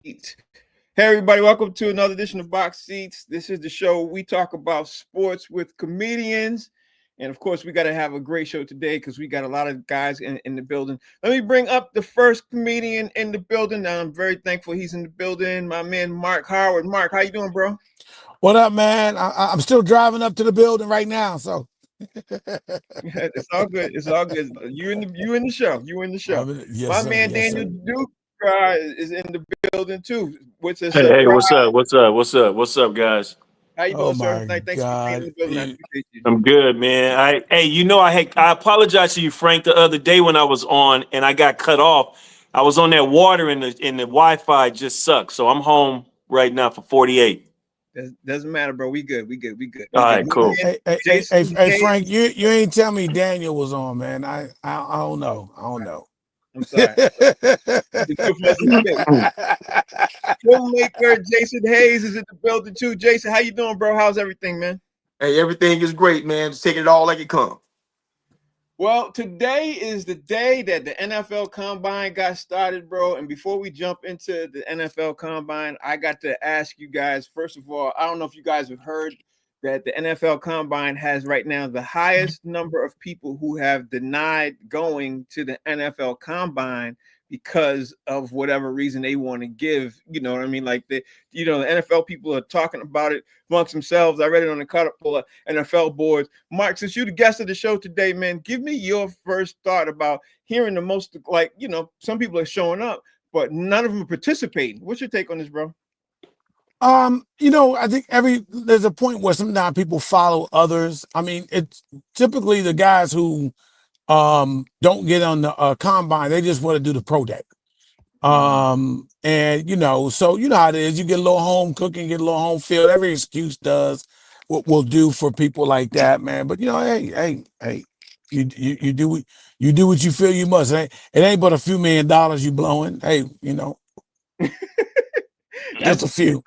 Seats. Hey, everybody, welcome to another edition of Box Seats. This is the show we talk about sports with comedians. And of course, we got to have a great show today because we got a lot of guys in the building. Let me bring up the first comedian in the building. I'm very thankful he's in the building. My man, Mark Howard. Mark, how you doing, bro? What up, man? I'm still driving up to the building right now, so It's all good. It's all good. You in the show. You in the show. yes, My sir. man, Yes, Daniel sir. Duke is in the building too. What's a Hey, surprise? what's up, guys? How you Oh doing, sir? my Thanks for being in God. the building. I appreciate you. I'm good, man. I apologize to you, Frank, the other day when I was on and I got cut off. I was on that water and the Wi-Fi just sucked. So I'm home right now for 48. Doesn't matter, bro. We good. We good. We good. All We good. right, My cool. man, Hey, Jason Hayes. Frank, you ain't tell me Daniel was on, man. I don't know. I don't know. I'm sorry. The good for us in space. Filmmaker Jason Hayes is in the building too. Jason, how you doing, bro? How's everything, man? Hey, everything is great, man. Just taking it all like it comes. Well, today is the day that the NFL Combine got started, bro. And before we jump into the NFL Combine, I got to ask you guys, first of all, I don't know if you guys have heard that the NFL Combine has right now the highest number of people who have denied going to the NFL Combine because of whatever reason they want to give. You know what I mean? Like the NFL people are talking about it amongst themselves. I read it on a couple of NFL boards. Mark, since you're the guest of the show today, man, give me your first thought about hearing the most, like, some people are showing up, but none of them are participating. What's your take on this, bro? I think there's a point where sometimes people follow others. I mean, it's typically the guys who don't get on the combine, they just want to do the pro day. And so you know how it is. You get a little home cooking, get a little home field. Every excuse does what we'll do for people like that, man. But hey, you do what you feel you must. It ain't but a few $1 million you blowing. Hey, just a few.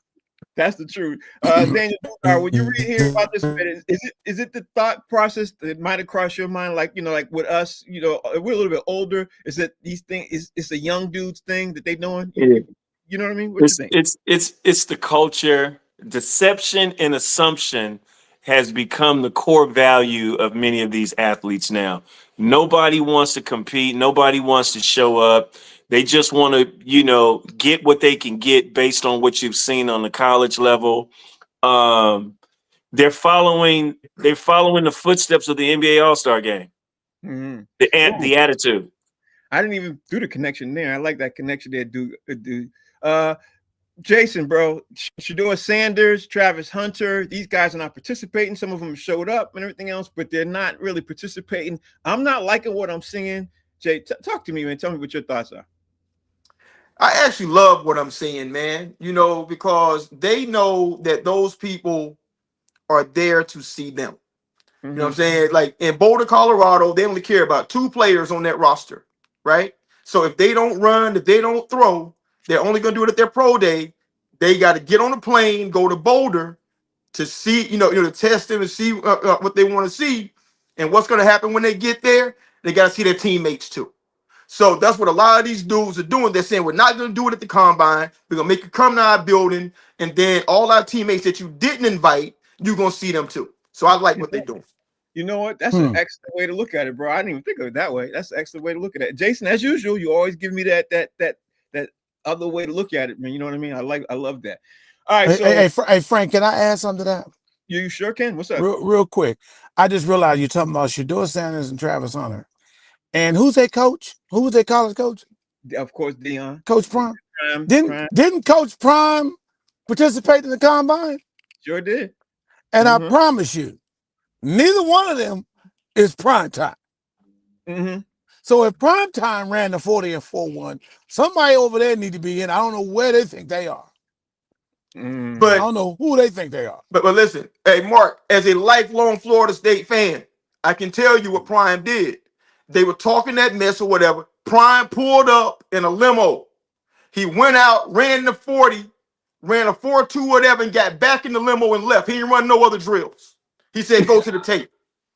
That's the truth. Daniel, when you hear about this, is it the thought process that might have crossed your mind? Like with us, we're a little bit older. Is it these things? It's a young dudes thing that they doing? Yeah. You know what I mean? What you think? It's the culture. Deception and assumption has become the core value of many of these athletes now. Nobody wants to compete. Nobody wants to show up. They just want to, get what they can get based on what you've seen on the college level. They're following the footsteps of the NBA All-Star game. Mm-hmm. The attitude. I didn't even do the connection there. I like that connection there, dude. Jason, bro, Shedeur Sanders, Travis Hunter, these guys are not participating. Some of them showed up and everything else, but they're not really participating. I'm not liking what I'm seeing. Jay, talk to me, man. Tell me what your thoughts are. I actually love what I'm seeing, man. Because they know that those people are there to see them. Mm-hmm. You know what I'm saying? Like in Boulder, Colorado, they only care about 2 players on that roster, right? So if they don't run, if they don't throw, they're only going to do it at their pro day. They got to get on a plane, go to Boulder to see, to test them and see what they want to see. And what's going to happen when they get there? They got to see their teammates too. So that's what a lot of these dudes are doing. They're saying, we're not going to do it at the combine. We're going to make you come to our building. And then all our teammates that you didn't invite, you're going to see them too. So I like what they're doing. You know what? That's an excellent way to look at it, bro. I didn't even think of it that way. That's an excellent way to look at it. Jason, as usual, you always give me that other way to look at it, man. You know what I mean? I love that. All right. Hey, Frank, can I add something to that? You sure can. What's up? Real quick. I just realized you're talking about Shedeur Sanders and Travis Hunter. And who's their coach? Who was their college coach? Of course, Dion. Coach Prime. Didn't Coach Prime participate in the combine? Sure did. And I promise you, neither one of them is prime time. Mm-hmm. So if prime time ran the 40 and 4-1, somebody over there need to be in. I don't know where they think they are. But I don't know who they think they are. But listen, hey, Mark, as a lifelong Florida State fan, I can tell you what Prime did. They were talking that mess or whatever. Prime pulled up in a limo. He went out, ran the 40, ran a 4-2 whatever, and got back in the limo and left. He didn't run no other drills. He said, go to the tape.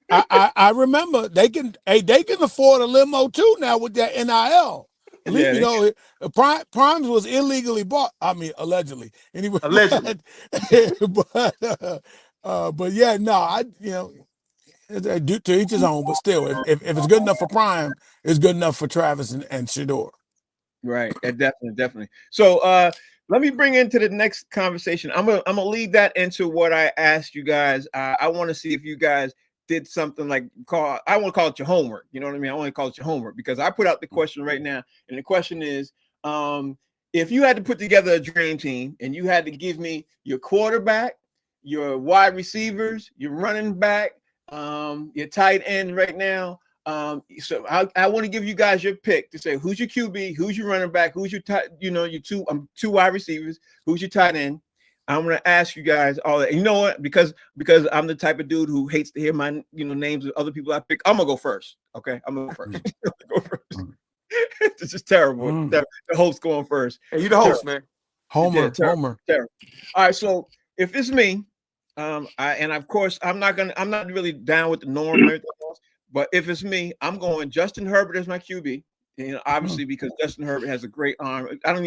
I remember they can afford a limo too now with that NIL. Yeah, You know, Primes was illegally bought. I mean, allegedly. Anyway, Allegedly. but yeah, no, to each his own. But still, if it's good enough for Prime, it's good enough for Travis and Shador. right. Definitely. So let me bring into the next conversation. I'm gonna lead that into what I asked you guys. I want to see if you guys did something like I want to call it your homework. You know what I mean? I want to call it your homework because I put out the question right now, and the question is, if you had to put together a dream team and you had to give me your quarterback, your wide receivers, your running back, your tight end right now. So I want to give you guys your pick to say who's your QB, who's your running back, who's your your two wide receivers, who's your tight end. I'm gonna ask you guys all that. You know what? Because I'm the type of dude who hates to hear my names of other people I pick. I'm gonna go first. Okay, I'm gonna go first. Go first. This is terrible. The host going first. Hey, you the host, man. Homer. Terrible. All right, so if it's me, and of course I'm not really down with the norm and everything else. But if it's me, I'm going Justin Herbert as my QB. Obviously because Justin Herbert has a great arm. I don't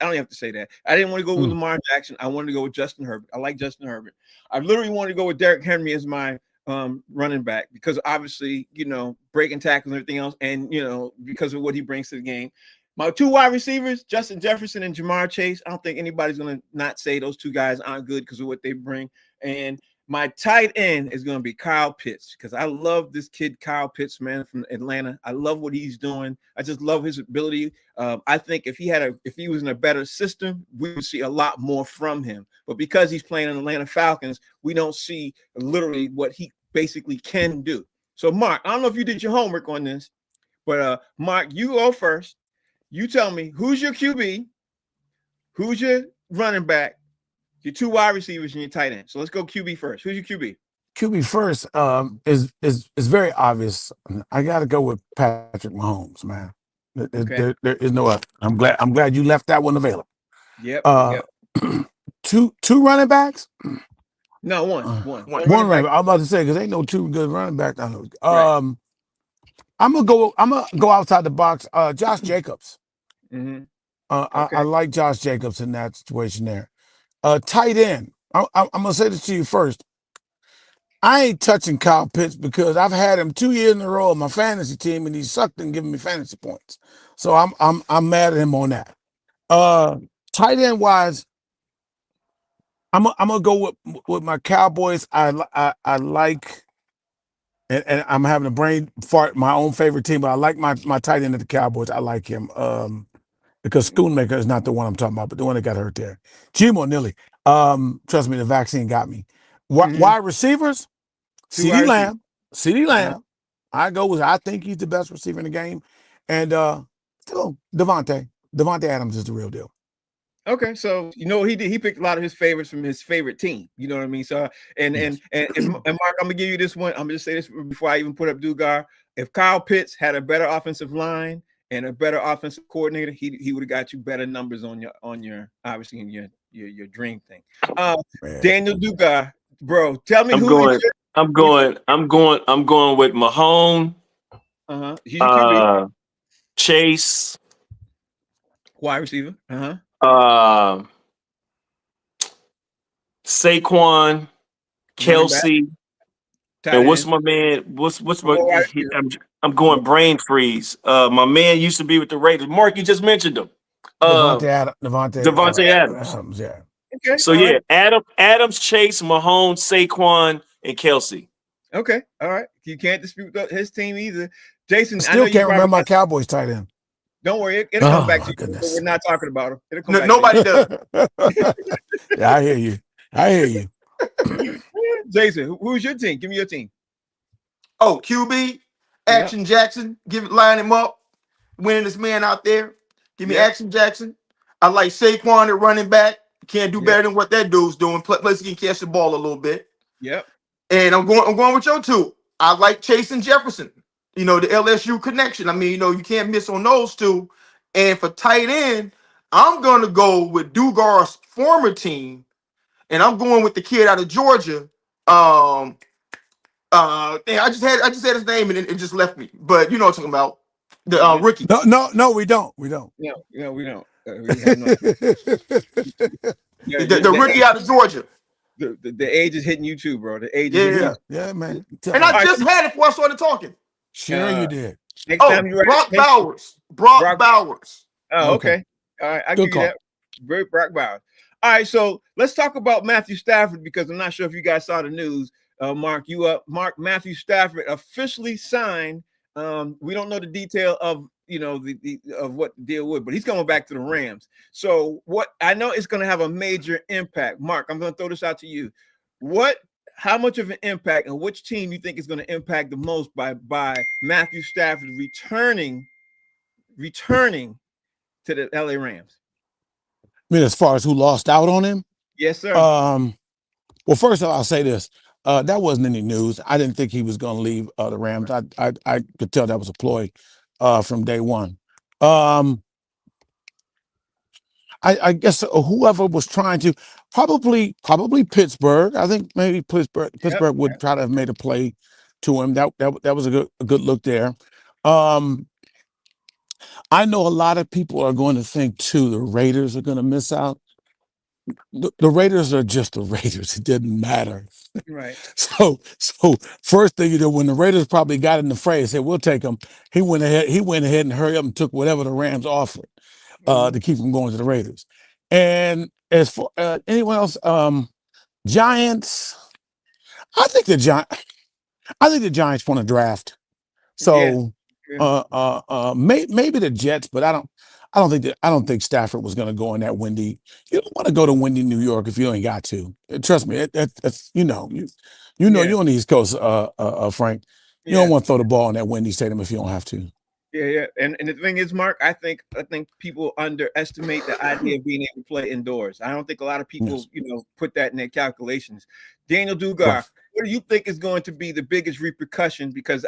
have to say that. I didn't want to go with Lamar Jackson. I wanted to go with Justin Herbert. I like Justin Herbert. I literally wanted to go with Derrick Henry as my running back because obviously, breaking tackles and everything else, and because of what he brings to the game. My two wide receivers, Justin Jefferson and Jamar Chase. I don't think anybody's gonna not say those two guys aren't good because of what they bring. And my tight end is going to be Kyle Pitts because I love this kid, Kyle Pitts, man, from Atlanta. I love what he's doing. I just love his ability. I think if he was in a better system, we would see a lot more from him. But because he's playing in Atlanta Falcons, we don't see literally what he basically can do. So, Mark, I don't know if you did your homework on this, but Mark, you go first. You tell me who's your QB, who's your running back, your two wide receivers and your tight end. So let's go QB first. Who's your QB? QB first is very obvious. I got to go with Patrick Mahomes, man. There is no other. I'm glad you left that one available. Yep. Two running backs. No, one running back. I'm about to say because ain't no two good running backs. Right. I'm gonna go outside the box. Josh Jacobs. Mm-hmm. I like Josh Jacobs in that situation there. Tight end. I'm gonna say this to you first. I ain't touching Kyle Pitts because I've had him 2 years in a row on my fantasy team, and he sucked in giving me fantasy points. So I'm mad at him on that. Tight end wise, I'm gonna go with my Cowboys. I like, and I'm having a brain fart. My own favorite team, but I like my tight end of the Cowboys. I like him. Because Schoonmaker is not the one I'm talking about, but the one that got hurt there. Jimo Nilly. Trust me, the vaccine got me. Wide receivers, CeeDee Lamb. CeeDee Lamb. I think he's the best receiver in the game. And still Devontae. Devontae Adams is the real deal. Okay, so he did. He picked a lot of his favorites from his favorite team. You know what I mean? So and Mark, I'm gonna give you this one. I'm gonna just say this before I even put up Dugar. If Kyle Pitts had a better offensive line and a better offensive coordinator, he would have got you better numbers on your obviously in your dream thing. Daniel Dugar, bro, tell me I'm going with Mahomes. He's your QB. Chase. Wide receiver. Saquon, Kelsey, and what's my man? What's my? I'm going brain freeze. My man used to be with the Raiders. Mark, you just mentioned him. Devontae Adams. Yeah. Okay. So Adams, Chase, Mahomes, Saquon, and Kelsey. Okay. All right. You can't dispute his team either. Jason, I know can't remember my Cowboys tight end. Don't worry, it'll come back to you. But we're not talking about him. It'll come back nobody does. Yeah, I hear you. Jason, who's your team? Give me your team. Oh, QB, Action Jackson. Line him up. Winning this man out there. Give me Action Jackson. I like Saquon at running back. Can't do better than what that dude's doing. Plus he can catch the ball a little bit. Yep. And I'm going with your two. I like Chase and Jefferson. The LSU connection. I mean, you can't miss on those two. And for tight end, I'm gonna go with Dugar's former team, and I'm going with the kid out of Georgia. I just had his name and it just left me. But you know what I'm talking about. The rookie. No, we don't. We don't. No, we don't. We have no. The rookie out of Georgia. The age is hitting you too, bro. The age is Yeah, hitting yeah, man. and I just had it before I started talking. Sure, you did. Next time you Brock Bowers. Brock Bowers. Oh, okay. All right, I'll give you that. Very Brock Bowers. All right, so let's talk about Matthew Stafford because I'm not sure if you guys saw the news. Mark, you up? Mark, Matthew Stafford officially signed. We don't know the detail of the of what the deal would, but he's coming back to the Rams. So what I know it's going to have a major impact. Mark, I'm going to throw this out to you. How much of an impact and which team you think is going to impact the most by Matthew Stafford returning to the LA Rams? I mean, as far as who lost out on him? Yes, sir. Well, first of all, I'll say this. That wasn't any news. I didn't think he was going to leave the Rams. I could tell that was a ploy from day one. I guess whoever was trying to, probably Pittsburgh. I think maybe Pittsburgh would try to have made a play to him. That was a good look there. I know a lot of people are going to think too the Raiders are going to miss out. The Raiders are just the Raiders. It didn't matter. Right. So first thing you know, when the Raiders probably got in the fray and said, we'll take him, he went ahead and hurried up and took whatever the Rams offered to keep from going to the Raiders. And as for anyone else, Giants, I think the Giants want to draft. So maybe the Jets, but I don't think Stafford was going to go in that windy. You don't want to go to windy New York if you ain't got to. Trust me, that's you're on the East Coast, Frank. You don't want to throw the ball in that windy stadium if you don't have to. Yeah. And the thing is, Mark, I think people underestimate the idea of being able to play indoors. I don't think a lot of people, put that in their calculations. Daniel Dugar, what do you think is going to be the biggest repercussion? Because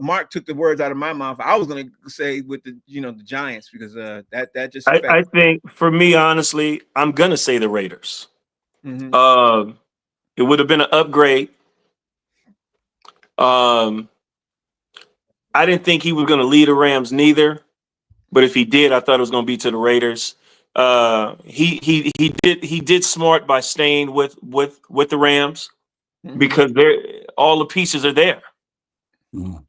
Mark took the words out of my mouth. I was going to say with the Giants because that just. I think for me, honestly, I'm gonna say the Raiders. Mm-hmm. It would have been an upgrade. I didn't think he was going to lead the Rams neither, but if he did, I thought it was going to be to the Raiders. He did smart by staying with the Rams because all the pieces are there.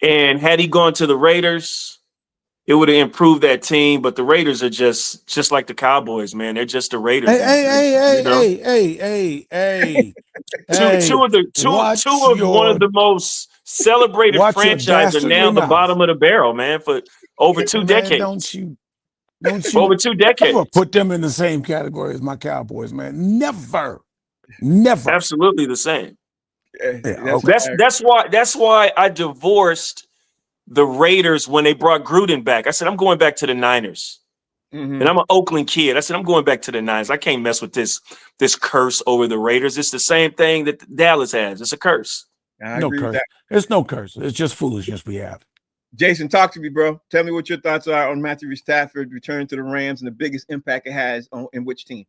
And had he gone to the Raiders, it would have improved that team. But the Raiders are just like the Cowboys, man. They're just the Raiders. Hey. Two of one of the most celebrated franchises are now the bottom of the barrel, man, for over 2 decades. Don't you over 2 decades. Never put them in the same category as my Cowboys, man. Never. Absolutely the same. Yeah, That's why I divorced the Raiders when they brought Gruden back. I said, I'm going back to the Niners. And I'm an Oakland kid. I said, I'm going back to the Niners. I can't mess with this curse over the Raiders. It's the same thing that Dallas has. It's a curse. I agree with that. It's no curse. It's just foolishness we have. Jason, talk to me, bro. Tell me what your thoughts are on Matthew Stafford returning to the Rams and the biggest impact it has in which team.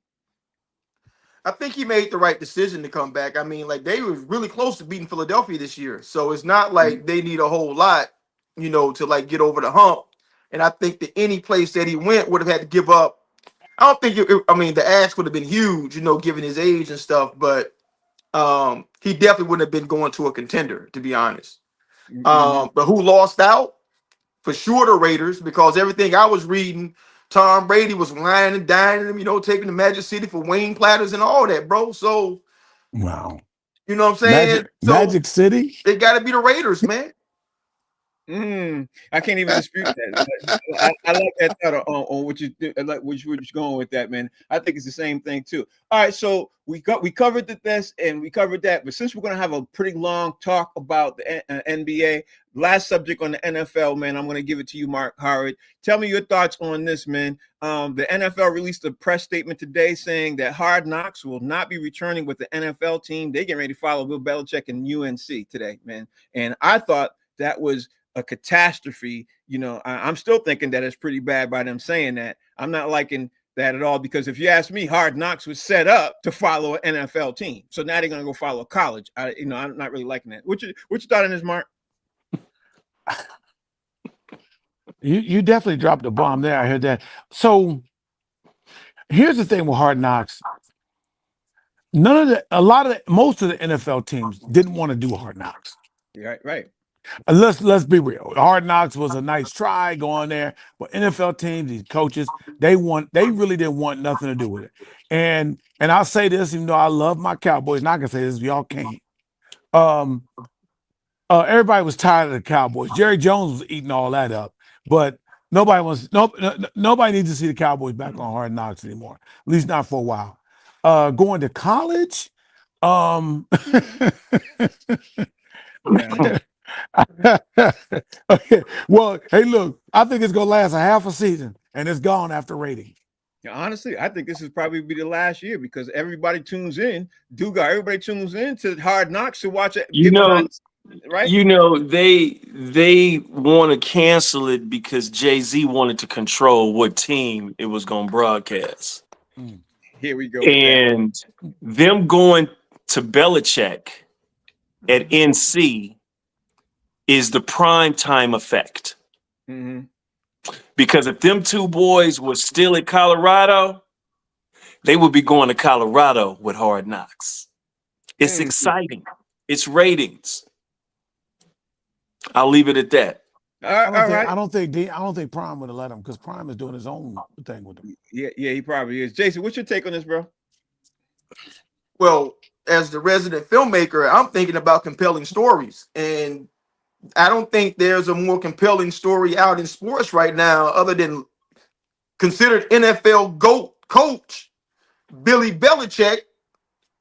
I think he made the right decision to come back. I mean, they were really close to beating Philadelphia this year. So it's not like they need a whole lot, to get over the hump. And I think that any place that he went would have had to give up. I don't think the ask would have been huge, given his age and stuff, but he definitely wouldn't have been going to a contender, to be honest. But who lost out? For sure the Raiders, because everything I was reading, Tom Brady was whining and dining him, taking the Magic City for wing platters and all that, bro. So, wow. You know what I'm saying? Magic City? They got to be the Raiders, man. I can't even dispute that. I like that thought on what you do. I like what you're going with that, man. I think it's the same thing too. All right, so we covered this and we covered that, but since we're gonna have a pretty long talk about the NBA, last subject on the NFL, man, I'm gonna give it to you, Mark Howard. Tell me your thoughts on this, man. The NFL released a press statement today saying that Hard Knocks will not be returning with the NFL team. They're getting ready to follow Bill Belichick and UNC today, man. And I thought that was a catastrophe. I'm still thinking that it's pretty bad by them saying that. I'm not liking that at all, because if you ask me, Hard Knocks was set up to follow an NFL team. So now they're going to go follow a college. I'm not really liking that. What you thought on this, Mark? You definitely dropped a bomb there. I heard that. So here's the thing with Hard Knocks. Most of the NFL teams didn't want to do Hard Knocks. Right. Let's be real. Hard Knocks was a nice try going there, but NFL teams, these coaches, they really didn't want nothing to do with it. And I'll say this, even though I love my Cowboys, and I can say this, y'all can't. Everybody was tired of the Cowboys. Jerry Jones was eating all that up, but nobody needs to see the Cowboys back on Hard Knocks anymore. At least not for a while. Going to college, Yeah. okay. Well, hey, look, I think it's gonna last a half a season and it's gone after rating. Honestly, I think this is probably be the last year because everybody tunes in. Everybody tunes in to Hard Knocks to watch it. Right? They want to cancel it because Jay-Z wanted to control what team it was going to broadcast. Here we go. And them going to Belichick at NC is the prime time effect. Mm-hmm. Because if them two boys were still at Colorado, they would be going to Colorado with Hard Knocks. It's exciting. It's ratings. I'll leave it at that. I don't think Prime would have let him because Prime is doing his own thing with him. Yeah, he probably is. Jason, what's your take on this, bro? Well, as the resident filmmaker, I'm thinking about compelling stories, and I don't think there's a more compelling story out in sports right now other than considered NFL GOAT coach Billy Belichick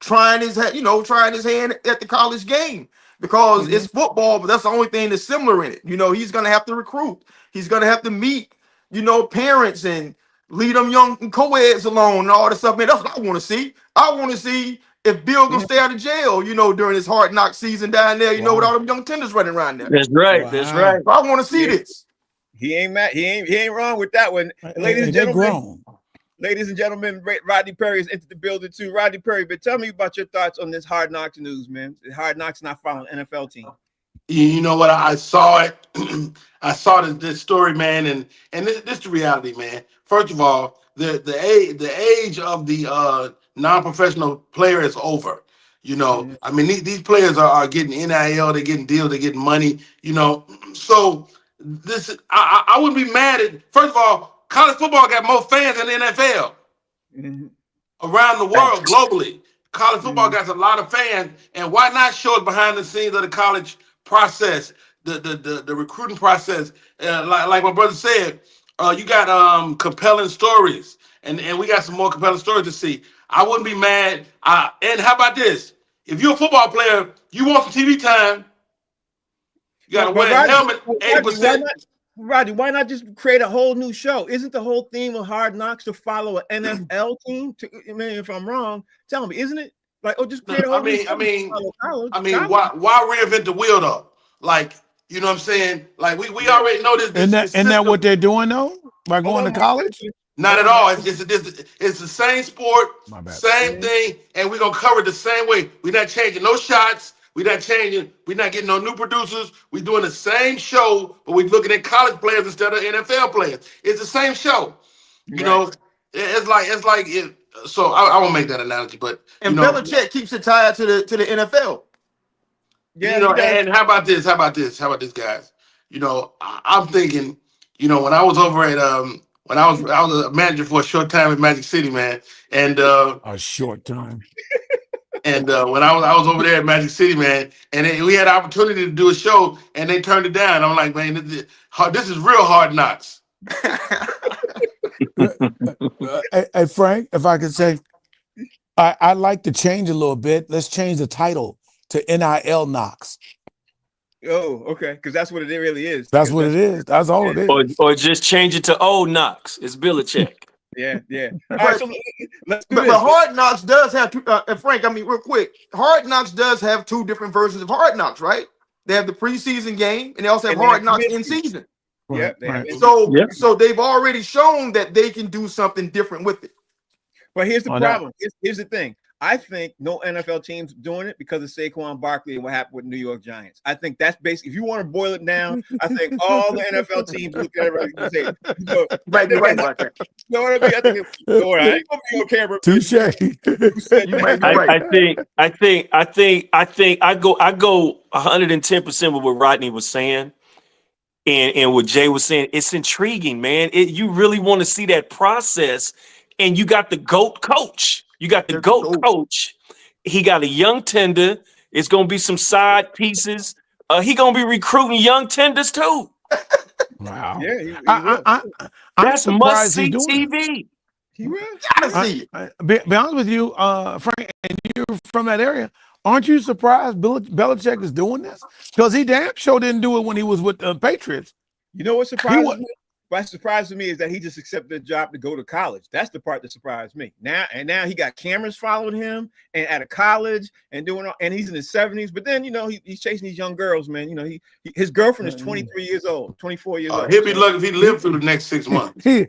trying his hand at the college game because it's football, but that's the only thing that's similar in it. He's going to have to recruit. He's going to have to meet, parents and lead them young co-eds alone and all this stuff. Man, that's what I want to see. I want to see if Bill gonna stay out of jail, during his Hard Knock season down there, with all them young tenders running around there. That's right. Wow. That's right. I want to see this. He ain't mad. He ain't wrong with that one. Ladies and gentlemen, Rodney Perry has entered the building too. Rodney Perry, but tell me about your thoughts on this Hard Knocks news, man. Hard Knocks not following NFL team. You know what? I saw it. I saw this story, man, and this is the reality, man. First of all, the age of the non-professional player is over. I mean, these players are getting NIL, they're getting deals, they're getting money. So this I wouldn't be mad at. First of all, college football got more fans than the NFL around the world globally. College football got a lot of fans, and why not show it behind the scenes of the college process, the recruiting process? Like my brother said, you got compelling stories, and we got some more compelling stories to see. I wouldn't be mad. And how about this? If you're a football player, you want some TV time, you got to wear a helmet 80%. Rodney, why not just create a whole new show? Isn't the whole theme of Hard Knocks to follow an NFL team? If I'm wrong, tell me, isn't it? Like, just create a whole new show. Why reinvent the wheel though? Like, you know what I'm saying? Like we already know this. Isn't that what they're doing though? By going to college? Not at all. It's the same sport, same thing, and we're gonna cover it the same way. We're not changing no shots. We're not changing. We're not getting no new producers. We're doing the same show, but we're looking at college players instead of NFL players. It's the same show. You know, it's like it. So I won't make that analogy, but Belichick keeps it tied to the NFL. Yeah, and how about this, guys? I'm thinking, when I was over at when I was a manager for a short time at Magic City, man, and a short time. And when I was over there at Magic City, man, and we had an opportunity to do a show, and they turned it down. I'm like, man, this is real Hard Knocks. Hey, Frank, if I could say, I'd like to change a little bit. Let's change the title to NIL Knocks. Oh, okay, because that's what it really is. That's what it is. That's all it is. Or just change it to Old Knocks. It's Belichick. Yeah. All right, so let's do this. But Hard Knocks does have two. Frank, real quick, Hard Knocks does have two different versions of Hard Knocks, right? They have the preseason game, and they also have Hard Knocks in season. Right. So they've already shown that they can do something different with it. But here's the problem. Here's the thing. I think no NFL team's doing it because of Saquon Barkley and what happened with New York Giants. I think that's basically, if you want to boil it down, I think all the NFL teams look at it and say, You might be right about that. you know what I mean? I think, I ain't gonna be on camera. Touche. Who said You that? might be right. I go 110% with what Rodney was saying. And what Jay was saying, it's intriguing, man. You really want to see that process. And you got the GOAT coach. You got the GOAT coach. He got a young tender. It's going to be some side pieces. He going to be recruiting young tenders too. Wow. Yeah, he will. I'm That's must surprised he's see doing TV. He will. Gotta see it. Be honest with you, Frank, and you're from that area. Aren't you surprised Belichick is doing this? Because he damn sure didn't do it when he was with the Patriots. You know what surprises me? What surprises me is that he just accepted the job to go to college. That's the part that surprised me. Now he got cameras following him and at a college and doing all, and he's in his 70s. But then he's chasing these young girls, man. His girlfriend is 23 years old, 24 years old. He'll be lucky if he lived through the next 6 months. he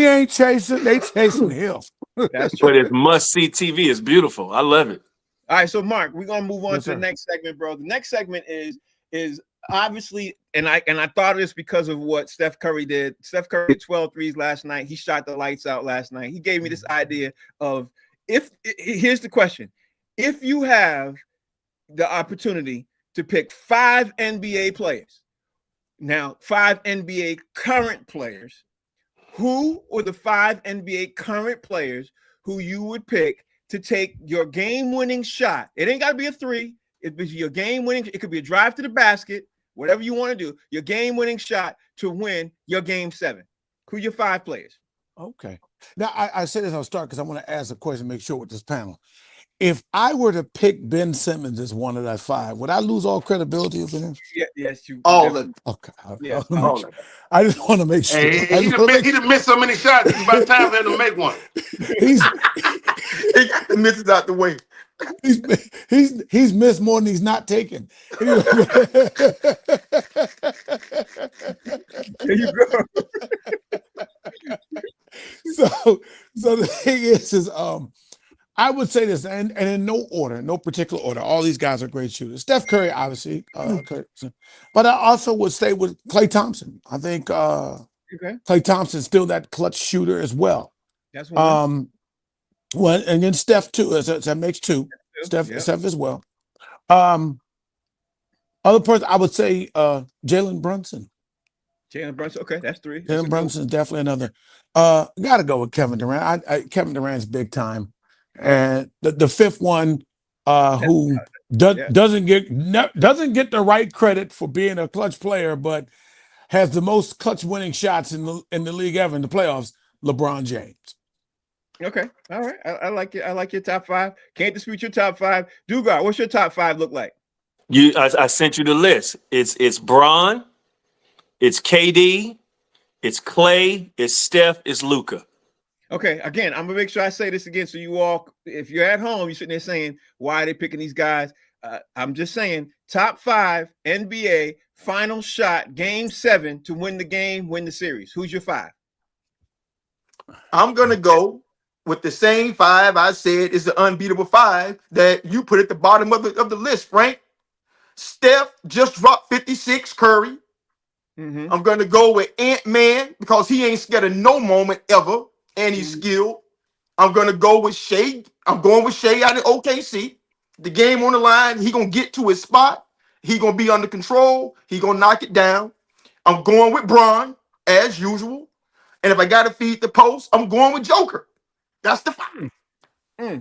ain't chasing. They chasing him. That's true. But it's must see TV. It's beautiful. I love it. All right, so Mark, we're gonna move on to the next segment, bro. The next segment is obviously, and I thought of this because of what Steph Curry did. Steph Curry hit 12 threes last night. He shot the lights out last night. He gave me this idea of here's the question. If you have the opportunity to pick 5 NBA players, now 5 NBA current players, who are the 5 NBA current players who you would pick to take your game-winning shot? It ain't got to be a 3. It be your game-winning. It could be a drive to the basket, whatever you want to do. Your game-winning shot to win your game 7. Who are your 5 players? Okay. Now I said this I'll start because I want to ask a question, make sure with this panel. If I were to pick Ben Simmons as one of that 5, would I lose all credibility of him? Yeah, yes, you. All of it. Okay. Yeah, I just want to make sure. Hey, he done missed so many shots. It's about time for him to make one. He's He got the misses out the way. he's missed more than he's not taken. there you go. So the thing is I would say this, and in no order, no particular order. All these guys are great shooters. Steph Curry, obviously, but I also would stay with Klay Thompson. I think Klay Thompson's still that clutch shooter as well. That's one. Well, and then Steph too. That makes 2. Steph as well. Other person, I would say Jalen Brunson. Jalen Brunson. Okay, that's 3. Jalen Brunson is definitely another. Got to go with Kevin Durant. Kevin Durant's big time. And the 5th one, who doesn't get the right credit for being a clutch player, but has the most clutch winning shots in the league ever in the playoffs, LeBron James. Okay, all right. I like it. I like your top 5. Can't dispute your top 5. Dugar, what's your top 5 look like? I sent you the list. It's Bron, it's KD, it's Clay, it's Steph, it's Luka. Okay, again, I'm gonna make sure I say this again, so you all, if you're at home, you're sitting there saying, "Why are they picking these guys?" I'm just saying, top 5 NBA final shot, game 7 to win the game, win the series. Who's your 5? I'm gonna go with the same 5 I said is the unbeatable 5 that you put at the bottom of the list, Frank. Steph just dropped 56. Curry. Mm-hmm. I'm gonna go with Ant-Man because he ain't scared of no moment ever. And he's skilled. I'm going to go with Shea. I'm going with Shea out of OKC. The game on the line. He going to get to his spot. He going to be under control. He going to knock it down. I'm going with Bron, as usual. And if I got to feed the post, I'm going with Joker. That's the 5.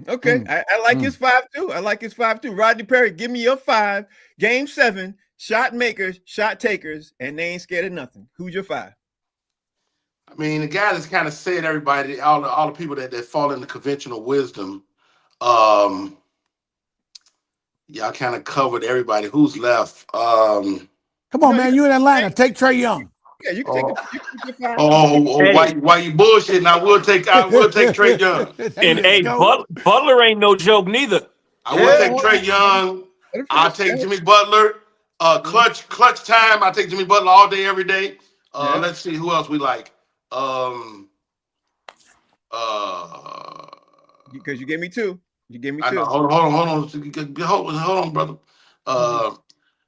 Okay. I like his 5 too. I like his 5 too. Rodney Perry, give me your 5. Game 7, shot makers, shot takers, and they ain't scared of nothing. Who's your 5? I mean, the guy that's kind of said everybody, all the people that fall into conventional wisdom, y'all kind of covered everybody. Who's left? Come on, man, you in Atlanta. Take Trae Young. Yeah, you can take the 5. Why you bullshitting? I will take Trae Young. And hey, Butler ain't no joke neither. I will take Trae Young. I'll take Jimmy Butler. Clutch time. I'll take Jimmy Butler all day, every day. Let's see who else we like. because you gave me two. You gave me I know. two. Hold on, brother.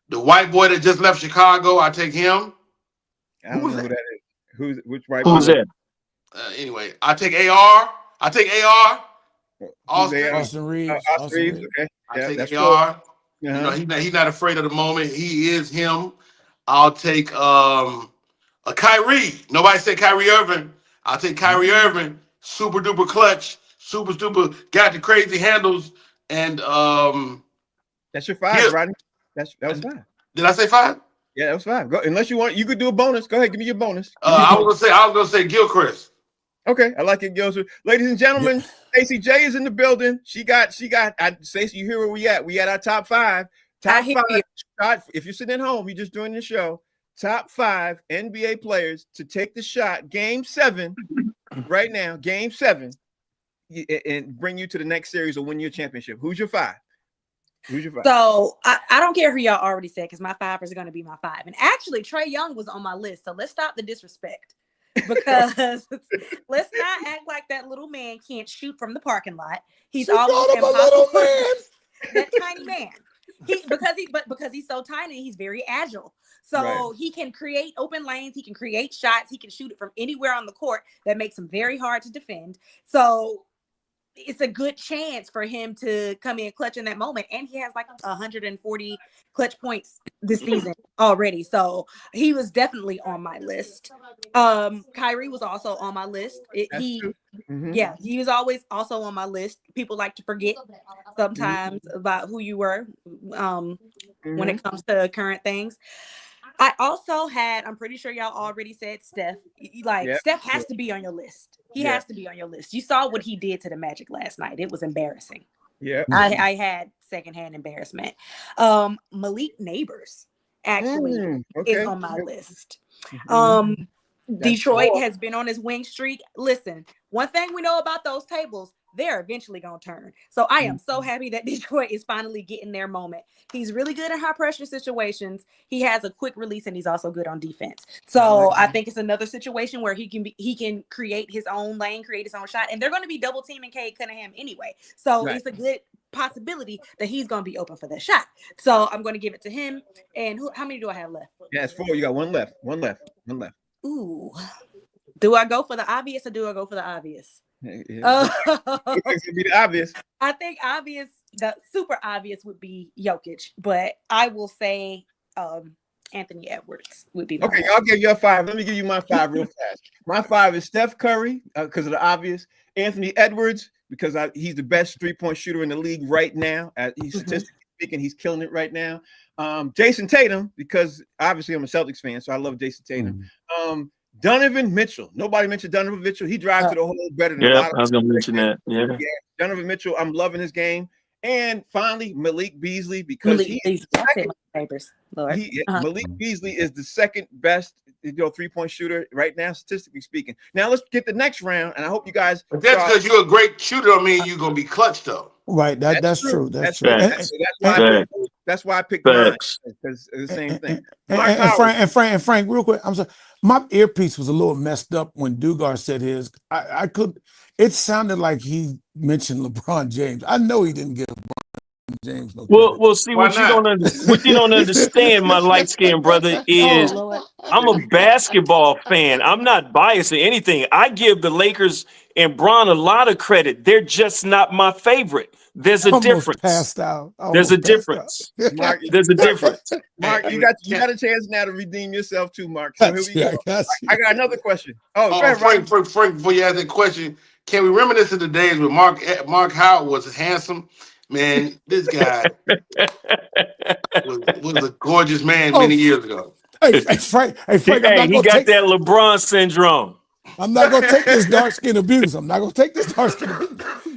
The white boy that just left Chicago, I take him. I don't know who that is. Which white Who's boy? that? Anyway, I take AR. I take AR. Who's Austin. AR? Austin Reeves. Austin Reeves. Okay. I Yeah, take that's cool. AR. You know, he's not afraid of the moment. He is him. I'll take a Kyrie. Nobody said Kyrie Irving. I'll take Kyrie Irving. Super duper clutch. Super duper got the crazy handles. And That's your five, Rodney. That was five. Did I say five? Yeah, that was five. Go unless you want. You could do a bonus. Go ahead, give me your bonus. I was gonna say Gilchrist. Okay, I like it, Gilson. Ladies and gentlemen, Stacey J is in the building. She got. Stacey, you hear where we at? We at our top five. Top five. If you're sitting at home, you're just doing the show. Top five NBA players to take the shot. Game 7, right now. Game 7, and bring you to the next series or win your championship. Who's your five? So I don't care who y'all already said because my 5 is going to be my 5. And actually, Trae Young was on my list. So let's stop the disrespect. Because let's not act like that little man can't shoot from the parking lot. He's almost impossible. That tiny man. Because he's so tiny, he's very agile. So he can create open lanes, he can create shots, he can shoot it from anywhere on the court that makes him very hard to defend. So it's a good chance for him to come in clutch in that moment. And he has like 140 clutch points this season already. So he was definitely on my list. Kyrie was also on my list. He was always also on my list. People like to forget sometimes about who you were when it comes to current things. I also had, I'm pretty sure y'all already said Steph. Steph has to be on your list. He has to be on your list. You saw what he did to the Magic last night. It was embarrassing. Yeah. I had secondhand embarrassment. Malik Neighbors actually is on my list. Detroit has been on his wing streak. Listen, one thing we know about those tables, they're eventually going to turn. So I am so happy that Detroit is finally getting their moment. He's really good in high pressure situations. He has a quick release and he's also good on defense. So I think it's another situation where he can create his own lane, create his own shot. And they're going to be double teaming Cade Cunningham anyway. So it's a good possibility that he's going to be open for that shot. So I'm going to give it to him. And how many do I have left? Yeah, it's 4. You got one left. Ooh. Do I go for the obvious or do I go for the obvious? It's gonna be the obvious. I think the super obvious would be Jokic, but I will say Anthony Edwards would be. Okay, I'll give you a 5. Let me give you my 5 real fast. My 5 is Steph Curry because of the obvious. Anthony Edwards because he's the best 3-point shooter in the league right now. He's statistically speaking, he's killing it right now. Jason Tatum because obviously I'm a Celtics fan, so I love Jason Tatum. Donovan Mitchell. Nobody mentioned Donovan Mitchell. He drives to the hole better than a lot of I was going to mention that. Yeah. Donovan Mitchell. I'm loving his game. And finally, Malik Beasley because Malik Beasley is the second best 3-point shooter right now, statistically speaking. Now let's get the next round, and I hope you guys. But that's because you're a great shooter. I mean, you're gonna be clutch though. Right. That's true. That's true. That's why I picked mine because it's the same thing. And Frank, real quick, I'm sorry. My earpiece was a little messed up when Dugar said his. It sounded like he mentioned LeBron James. I know he didn't give LeBron James no credit. Well, see what you don't understand, my light skinned brother, is I'm a basketball fan. I'm not biased or anything. I give the Lakers and Bron a lot of credit. They're just not my favorite. There's a difference. Passed out. There's a difference. Mark, there's a difference. Mark, you got a chance now to redeem yourself too, Mark. So here we go. I got another question. Frank, before you ask that question, can we reminisce of the days when Mark Howard was handsome? Man, this guy was a gorgeous man many years ago. Hey, Frank, he got that LeBron syndrome. I'm not gonna take this dark skin abuse.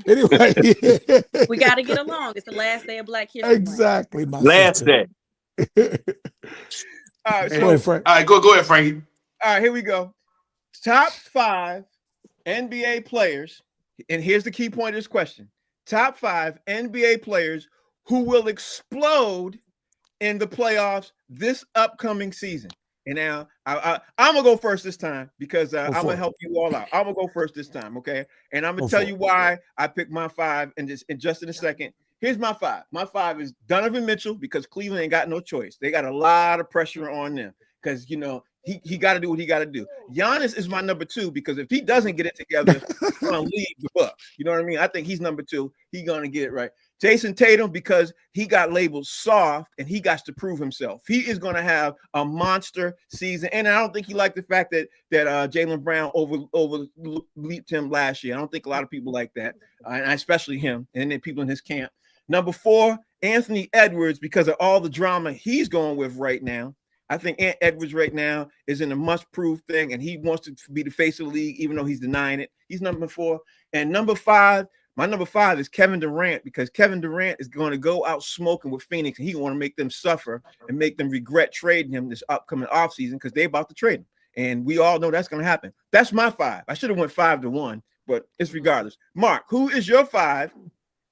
Anyway, we got to get along. It's the last day of Black History. Exactly, my last day. All right, go ahead, Frankie. All right, here we go. Top 5 NBA players, and here's the key point of this question: top 5 NBA players who will explode in the playoffs this upcoming season. And now I'm gonna go first this time because I'm gonna it. help you all out. I'm gonna go first this time, okay? And I'm gonna Go tell for you it. why I picked my 5 in just in a second. Here's my 5. My 5 is Donovan Mitchell because Cleveland ain't got no choice. They got a lot of pressure on them because he got to do what he got to do. Giannis is my number 2 because if he doesn't get it together, he's gonna leave the Bucks. You know what I mean? I think he's number 2. He's gonna get it right. Jason Tatum because he got labeled soft and he got to prove himself. He is going to have a monster season, and I don't think he liked the fact that Jaylen Brown overleaped him last year. I don't think a lot of people like that, and especially him and then people in his camp. Number 4, Anthony Edwards because of all the drama he's going with right now. I think Ant Edwards right now is in a must-prove thing, and he wants to be the face of the league, even though he's denying it. He's number 4, and number 5. My number 5 is Kevin Durant because Kevin Durant is going to go out smoking with Phoenix, and he want to make them suffer and make them regret trading him this upcoming offseason because they're about to trade him. And we all know that's going to happen. That's my 5. I should have went 5-1, but it's regardless. Mark, who is your 5?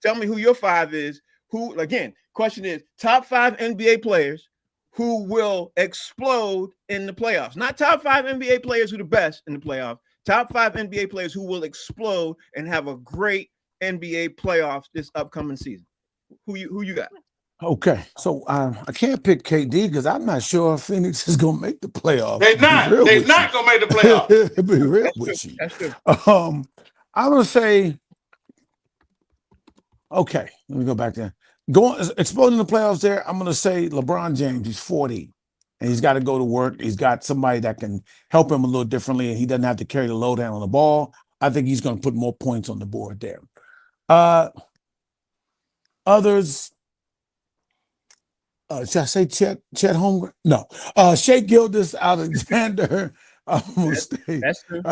Tell me who your 5 is. Who, again, question is top 5 NBA players who will explode in the playoffs. Not top 5 NBA players who are the best in the playoffs. Top 5 NBA players who will explode and have a great NBA playoffs this upcoming season. Who you got? Okay, so I can't pick KD because I'm not sure Phoenix is gonna make the playoffs. They're not. They're not gonna make the playoffs. To be real with you. That's true. I'm gonna say, okay, let me go back there. Exploding the playoffs there, I'm gonna say LeBron James. He's 40 and he's got to go to work. He's got somebody that can help him a little differently, and he doesn't have to carry the load down on the ball. I think he's gonna put more points on the board there. Others, should I say Chet Holmgren? No, Shea Gilgeous-Alexander. That's true.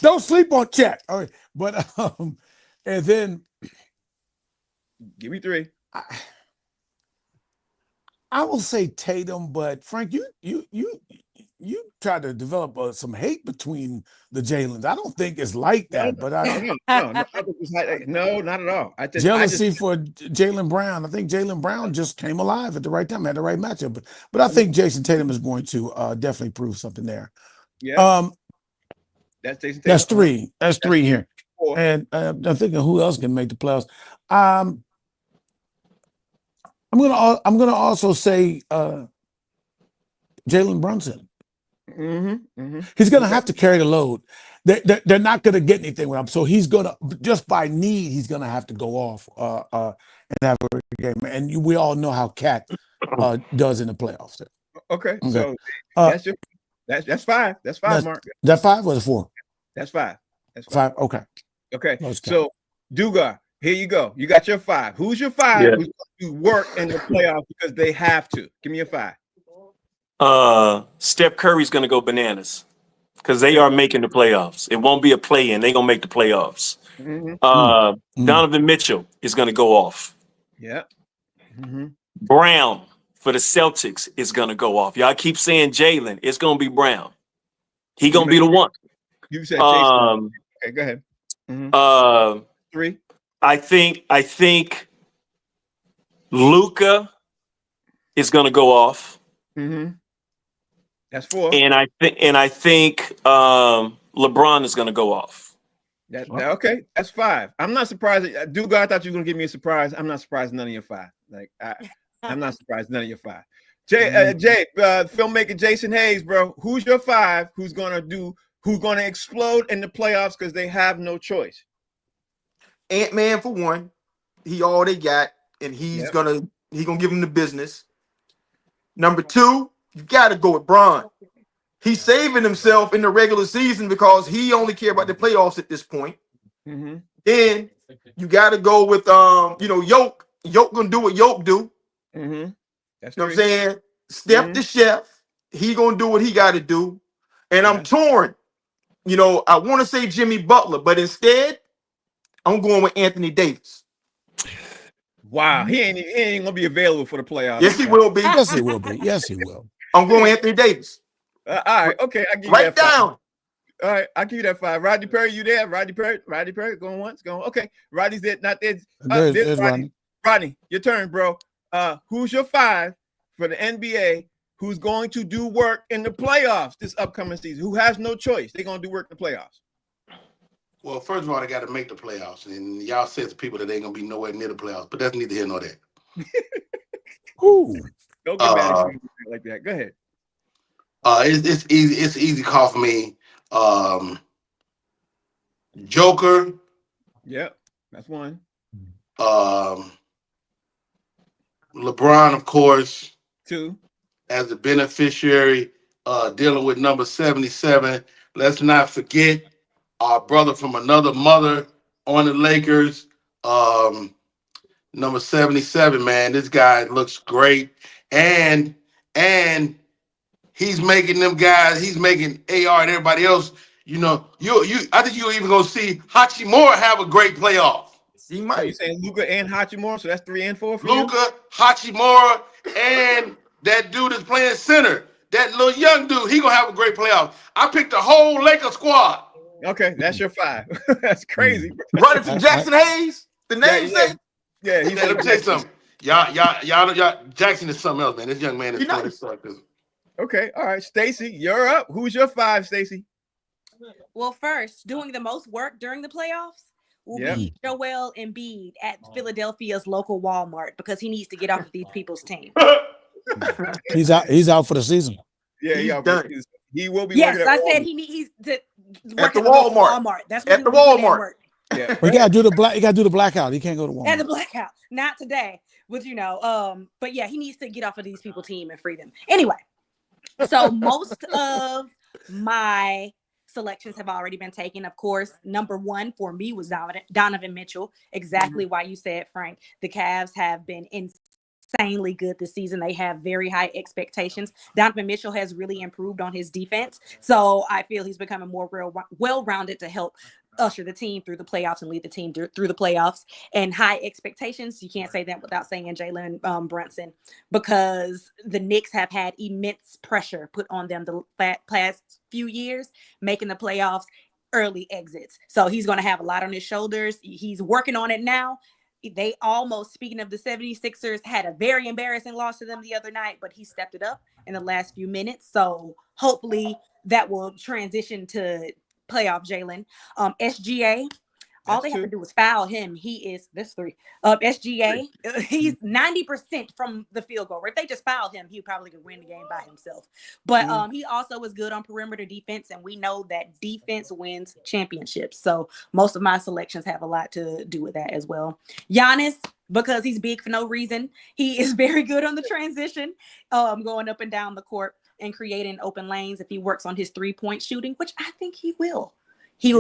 Don't sleep on Chet. All right, but and then give me 3. I will say Tatum, but Frank, you try to develop some hate between the Jalen's. I don't think it's like that, but no, not at all. Jealousy for Jaylen Brown. I think Jaylen Brown just came alive at the right time, had the right matchup. But I think Jason Tatum is going to definitely prove something there. Yeah. That's Jason Tatum. That's 3. That's 3 here. 4. And I'm thinking who else can make the playoffs. I'm gonna also say Jalen Brunson. He's gonna have to carry the load. They're not gonna get anything with him, so he's gonna just by need he's gonna have to go off and have a game. And we all know how Cat does in the playoffs. Okay. So that's 5. That's 5, Mark. That 5 or 4? That's 5. That's 5. Okay. So Dugar, here you go. You got your 5. Who's your 5? Yeah. Who's going to work in the playoffs because they have to? Give me a 5. Steph Curry's going to go bananas because they are making the playoffs. It won't be a play-in. They're going to make the playoffs. Donovan Mitchell is going to go off. Yeah. Brown for the Celtics is going to go off. Y'all keep saying Jalen. It's going to be Brown. He going to be the one. You said Jason. Okay, go ahead. 3. I think Luka is going to go off. That's 4. And I think LeBron is going to go off. Okay, that's 5. I'm not surprised. Duga, I thought you were going to give me a surprise. I'm not surprised none of your 5. Like I'm not surprised none of your 5. Jay, filmmaker Jason Hayes, bro. Who's your 5? Who's going to explode in the playoffs because they have no choice? Ant-Man for one. He all they got, and he's gonna give him the business. Number 2, you gotta go with Bron. He's saving himself in the regular season because he only care about the playoffs at this point. Then you gotta go with Yoke. Yoke gonna do what Yoke do. That's you know what I'm saying? Steph the chef. He gonna do what he gotta do. And I'm torn. I want to say Jimmy Butler, but instead, I'm going with Anthony Davis. Wow, he ain't gonna be available for the playoffs. Yes, he will be. Yes, he will be. Yes, he will. I'm going with Anthony Davis. All right, okay, I give you Write that 5. down. All right, I'll give you that 5. Rodney Perry, you there? Rodney Perry, going once, going. Okay, Rodney's there, not there. There's Rodney. Rodney, your turn, bro. Who's your 5 for the NBA who's going to do work in the playoffs this upcoming season, who has no choice. They're going to do work in the playoffs. Well, first of all, they got to make the playoffs, and y'all said to people that they ain't gonna be nowhere near the playoffs, but that's neither here nor there. Ooh. Don't get mad at me like that. Go ahead. It's easy. It's an easy call for me. Joker. Yep, that's one. LeBron, of course, Two. as the beneficiary, dealing with number 77. Let's not forget our brother from another mother on the Lakers. Number 77, man. This guy looks great. And he's making them guys, he's making AR and everybody else, you I think you're even gonna see Hachimura have a great playoff. He So you might. saying Luka and Hachimura? So that's 3 and 4 for you? Luka, Hachimura, and that dude is playing center. That little young dude, he gonna have a great playoff. I picked the whole Lakers squad. Okay, that's your 5. That's crazy. Running to Jackson Hayes, the namesake. Yeah, Let me tell you something. Y'all, Jackson is something else, man. This young man is doing this stuff. Okay, all right. Stacey, you're up. Who's your 5, Stacey? Well, first, doing the most work during the playoffs will be Joel Embiid at Philadelphia's local Walmart because he needs to get off of these people's team. He's out for the season. Yeah, He's yeah. done. He will be. Yes, working I at said Walmart. he's to At the local Walmart. That's At the when he put in Walmart. work. Yeah, We gotta do the black. You gotta do the blackout. He can't go to At the Walmart. blackout, not today. But but yeah, he needs to get off of these people's team and free them. Anyway, so most of my selections have already been taken. Of course, number 1 for me was Donovan Mitchell. Exactly why you said, Frank. The Cavs have been insanely good this season. They have very high expectations. Donovan Mitchell has really improved on his defense. So I feel he's becoming more well-rounded to help usher the team through the playoffs and lead the team through the playoffs. And high expectations, you can't say that without saying Jalen Brunson, because the Knicks have had immense pressure put on them the past few years, making the playoffs, early exits. So he's going to have a lot on his shoulders. He's working on it now. They almost, speaking of the 76ers, had a very embarrassing loss to them the other night, but he stepped it up in the last few minutes. So hopefully that will transition to playoff Jalen. SGA, all they have to do is foul him. He is this 3. SGA, he's 90% from the field goal. If they just foul him, he probably could win the game by himself. But he also is good on perimeter defense, and we know that defense wins championships. So most of my selections have a lot to do with that as well. Giannis, because he's big for no reason, he is very good on the transition, going up and down the court and creating open lanes. If he works on his 3-point shooting, which I think he will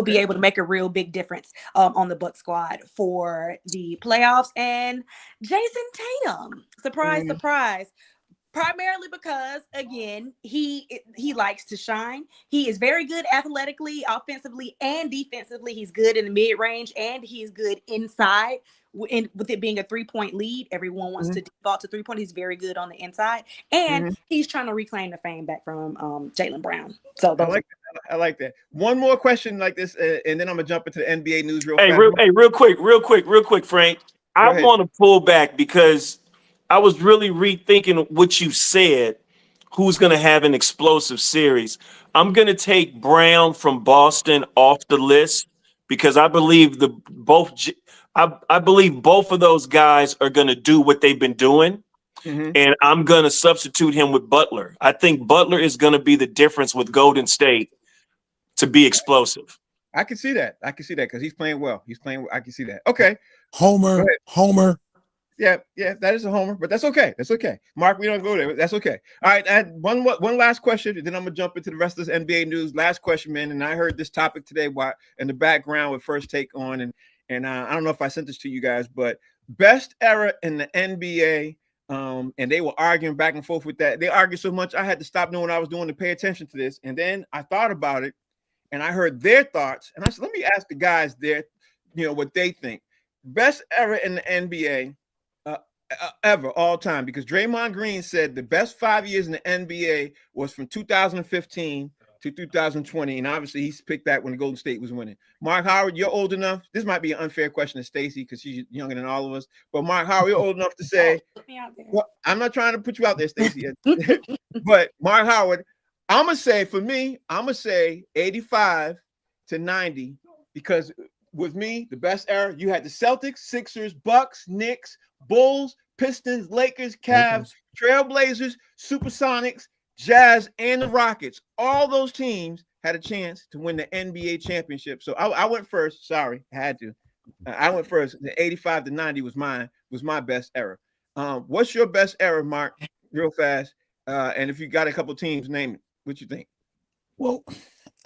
be able to make a real big difference on the Bucks squad for the playoffs. And Jason Tatum, surprise, surprise, primarily because, again, he likes to shine. He is very good athletically, offensively, and defensively. He's good in the mid-range, and he's good inside. With it being a 3-point lead, everyone wants to default to 3-point. He's very good on the inside, and he's trying to reclaim the fame back from Jaylen Brown. So I like that. One more question like this, and then I'm gonna jump into the NBA news real Hey, fast. real quick, Frank. I want to pull back because I was really rethinking what you said. Who's going to have an explosive series? I'm going to take Brown from Boston off the list because I believe I believe both of those guys are going to do what they've been doing, and I'm going to substitute him with Butler. I think Butler is going to be the difference with Golden State to be explosive. I can see that. Because he's playing well. I can see that. Okay. Homer. Yeah, that is a homer, but that's okay. Mark, we don't go there. That's okay. All right, I had one last question, and then I'm gonna jump into the rest of this NBA news. Last question, man. And I heard this topic today in the background with First Take on, and I don't know if I sent this to you guys, but best era in the NBA. And they were arguing back and forth with that. They argued so much I had to stop doing what I was doing to pay attention to this. And then I thought about it, and I heard their thoughts, and I said, let me ask the guys what they think. Best era in the NBA. Ever, all time, because Draymond Green said the best 5 years in the NBA was from 2015 to 2020, and obviously he's picked that when the Golden State was winning. Mark Howard, you're old enough. This might be an unfair question to Stacey because she's younger than all of us. But Mark Howard, you're old enough to say, Put me out there. well, I'm not trying to put you out there, Stacey. But Mark Howard, I'm gonna say for me, I'm gonna say 85 to 90 because with me, the best era you had the Celtics, Sixers, Bucks, Knicks, Bulls, Pistons, Lakers, Cavs, Trailblazers, Supersonics, Jazz, and the Rockets. All those teams had a chance to win the NBA championship. So I went first. Sorry, I had to. I went first. The 85 to 90 was my best era. What's your best era, Mark? Real fast. And if you got a couple teams, name it. What you think? Well,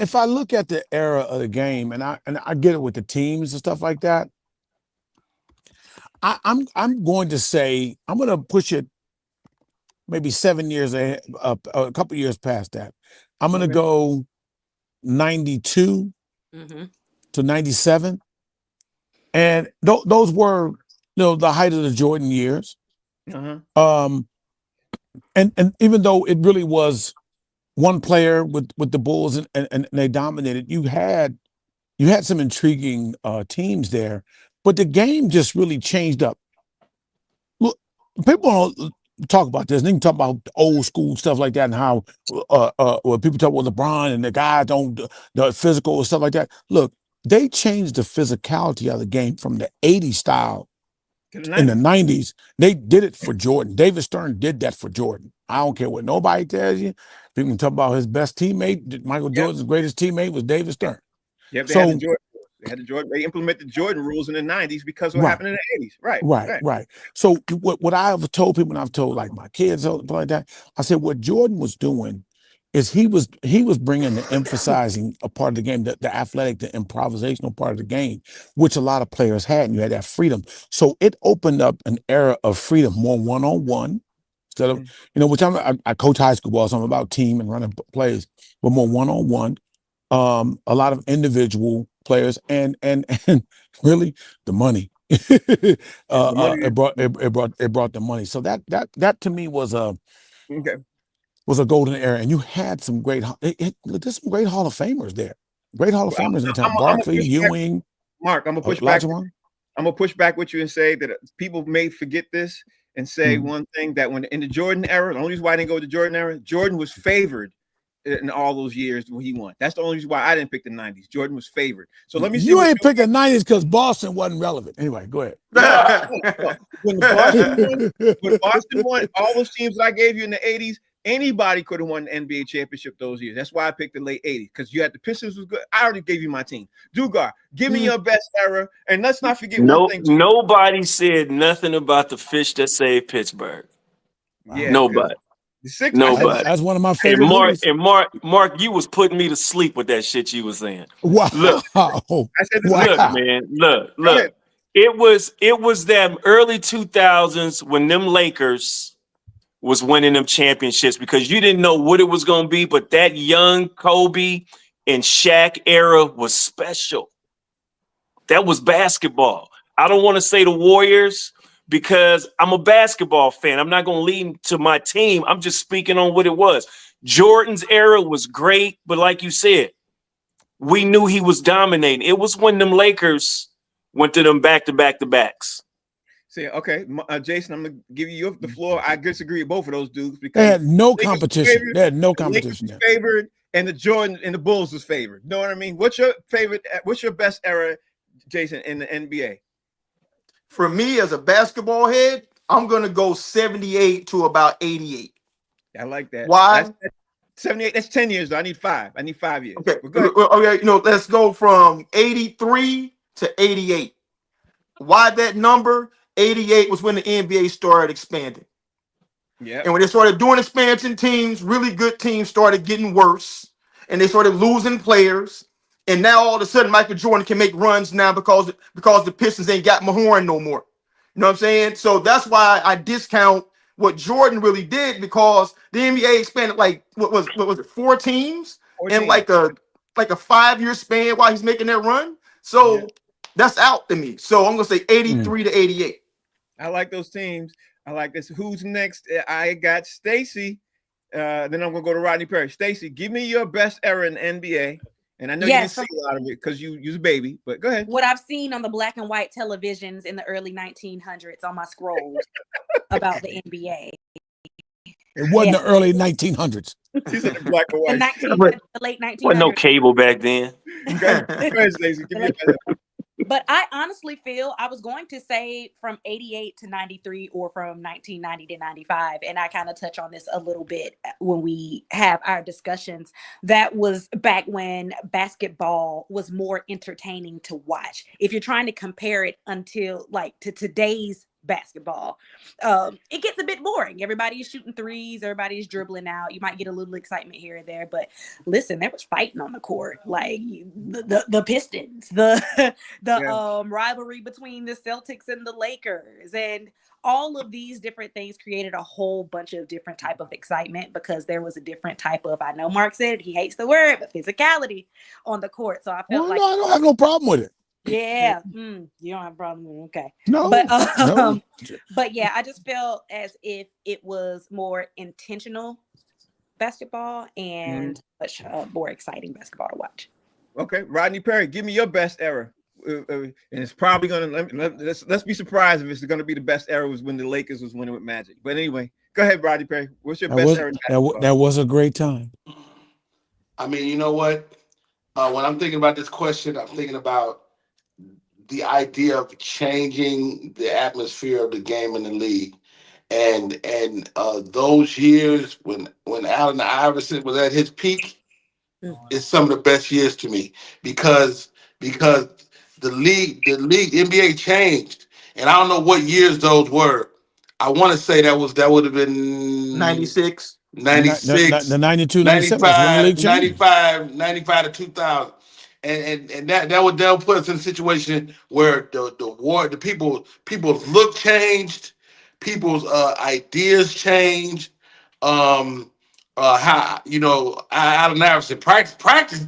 if I look at the era of the game, and I get it with the teams and stuff like that, I'm going to say I'm going to push it maybe 7 years ahead, a couple years past that. I'm going to go 92 to 97, and those were the height of the Jordan years. And even though it really was one player with the Bulls and they dominated, you had some intriguing teams there, but the game just really changed up. Look, people don't talk about this. They can talk about old school stuff like that and how when people talk about LeBron and the guys don't the physical and stuff like that. Look, they changed the physicality of the game from the 80s style in the 90s. They did it for Jordan. David Stern did that for Jordan. I don't care what nobody tells you. People can talk about his best teammate. Michael Jordan's greatest teammate was David Stern. Yeah, they had the Jordan. They implemented Jordan rules in the 90s because of what happened in the 80s. Right. So what I've told people, and I've told like my kids like that, I said what Jordan was doing is he was bringing the emphasizing a part of the game, the athletic, the improvisational part of the game, which a lot of players had, and you had that freedom. So it opened up an era of freedom, more one-on-one. Instead of, which I coach high school ball, so I'm about team and running plays, but more one-on-one. A lot of individual players and really the money. It brought the money. So that to me was a golden era, and you had some great. There's some great Hall of Famers there. Great Hall of Famers in the time. Barkley, Ewing. Mark, I'm gonna push back. I'm gonna push back with you and say that people may forget this and say one thing, that when in the Jordan era, the only reason why I didn't go to the Jordan era, Jordan was favored in all those years when he won. That's the only reason why I didn't pick the 90s. Jordan was favored. So let me see. You ain't pick the 90s because Boston wasn't relevant. Anyway, go ahead. When Boston won, all those teams that I gave you in the 80s, anybody could have won the NBA championship those years. That's why I picked the late 80s, because you had the Pistons was good. I already gave you my team. Dugar, give me your best era. And let's not forget one thing. Nobody said nothing about the fish that saved Pittsburgh. Yeah, nobody. Nobody. That's one of my favorite. Mark, you was putting me to sleep with that shit you was saying. Wow. Look, look, man, look. It was them early 2000s when them Lakers was winning them championships, because you didn't know what it was going to be, but that young Kobe and Shaq era was special. That was basketball. I don't want to say the Warriors, because I'm a basketball fan. I'm not going to lead to my team. I'm just speaking on what it was. Jordan's era was great, but like you said, we knew he was dominating. It was when them Lakers went to them back-to-backs. See, okay, Jason, I'm going to give you the floor. I disagree with both of those dudes because they had no competition. They had no competition. The favored, and the Jordan and the Bulls was favored. You know what I mean? What's your favorite? What's your best era, Jason, in the NBA? For me, as a basketball head, I'm gonna go 78 to about 88. I like that. Why? That's 78. That's 10 years. Though. I need 5 years. Okay. Okay. Let's go from 83 to 88. Why that number? 88 was when the NBA started expanding. Yeah. And when they started doing expansion, teams, really good teams, started getting worse, and they started losing players. And now all of a sudden, Michael Jordan can make runs now because the Pistons ain't got Mahorn no more. You know what I'm saying? So that's why I discount what Jordan really did, because the NBA expanded like what was it, 4 teams 14. In like a 5-year span while he's making that run. So that's out to me. So I'm gonna say 83 to 88. I like those teams. I like this. Who's next? I got Stacey. Then I'm gonna go to Rodney Perry. Stacey, give me your best era in the NBA. And I know you didn't see a lot of it because you're a baby, but go ahead. What I've seen on the black and white televisions in the early 1900s on my scrolls about the NBA. It wasn't the early 1900s. He's in the black and white. The late 1900s. Wasn't no cable back then. Go ahead, Stacey. Give me your best. But I honestly feel I was going to say from 88 to 93 or from 1990 to 95. And I kind of touch on this a little bit when we have our discussions. That was back when basketball was more entertaining to watch. If you're trying to compare it to today's basketball, it gets a bit boring. Everybody's shooting threes, everybody's dribbling out. You might get a little excitement here and there, but listen, there was fighting on the court, like the Pistons, the rivalry between the Celtics and the Lakers, and all of these different things created a whole bunch of different type of excitement because there was a different type of, I know Mark said he hates the word, but physicality on the court. So I felt I don't have no problem with it. Yeah, you don't have a problem with it. Okay. No, no. But yeah, I just felt as if it was more intentional basketball and much more exciting basketball to watch. Okay, Rodney Perry, give me your best era. And it's probably gonna let's be surprised if it's gonna be the best era was when the Lakers was winning with Magic. But anyway, go ahead, Rodney Perry. What's your best era? That was a great time. I mean, you know what? When I'm thinking about this question, I'm thinking about the idea of changing the atmosphere of the game in the league, and those years when Allen Iverson was at his peak, is some of the best years to me because the league NBA changed, and I don't know what years those were. I want to say that would have been 96, the 92, 97, 95 to 2000. And that would put us in a situation where the people's look changed, people's ideas changed. How Allen Iverson practice,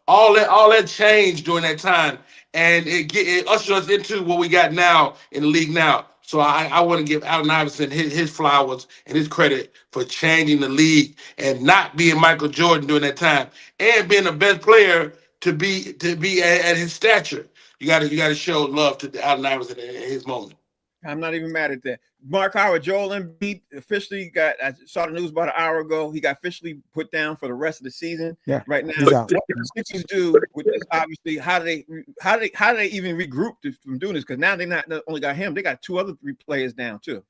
all that changed during that time, and it ushered us into what we got now in the league now. So I want to give Allen Iverson his flowers and his credit for changing the league and not being Michael Jordan during that time and being the best player to be at his stature. You got to show love to Allen Iverson at his moment. I'm not even mad at that. Mark Howard, Joel Embiid officially I saw the news about an hour ago. He got officially put down for the rest of the season. Yeah, right now. What the Sixers do with this, obviously, how do they even regroup from doing this? Because now they not only got him, they got two other three players down too.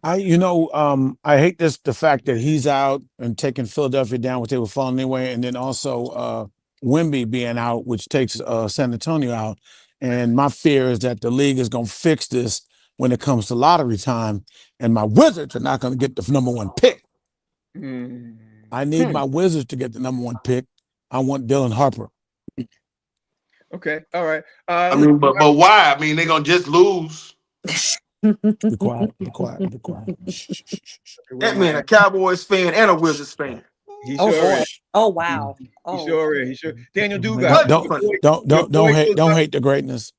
I hate the fact that he's out and taking Philadelphia down, which they were falling anyway, and then also Wemby being out, which takes San Antonio out. And my fear is that the league is going to fix this when it comes to lottery time, and my Wizards are not going to get the number one pick. I need my Wizards to get the number one pick. I want Dylan Harper. Okay, all right. I mean, but why? I mean, they're going to just lose. Be quiet. That man, a Cowboys fan and a Wizards fan. He sure is. Oh wow. He sure is. Daniel Dugas. Don't hate the greatness.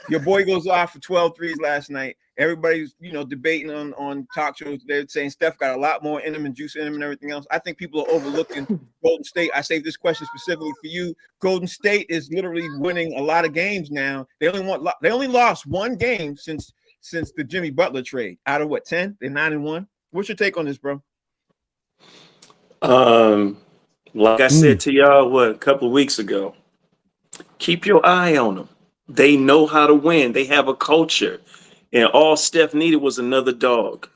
Your boy goes off for 12 threes last night. Everybody's debating on talk shows. They're saying Steph got a lot more in him and juice in him and everything else. I think people are overlooking Golden State. I saved this question specifically for you. Golden State is literally winning a lot of games now. They only lost one game since the Jimmy Butler trade. Out of 10? They're 9-1. What's your take on this, bro? Like I said to y'all, a couple of weeks ago, keep your eye on them. They know how to win. They have a culture. And all Steph needed was another dog.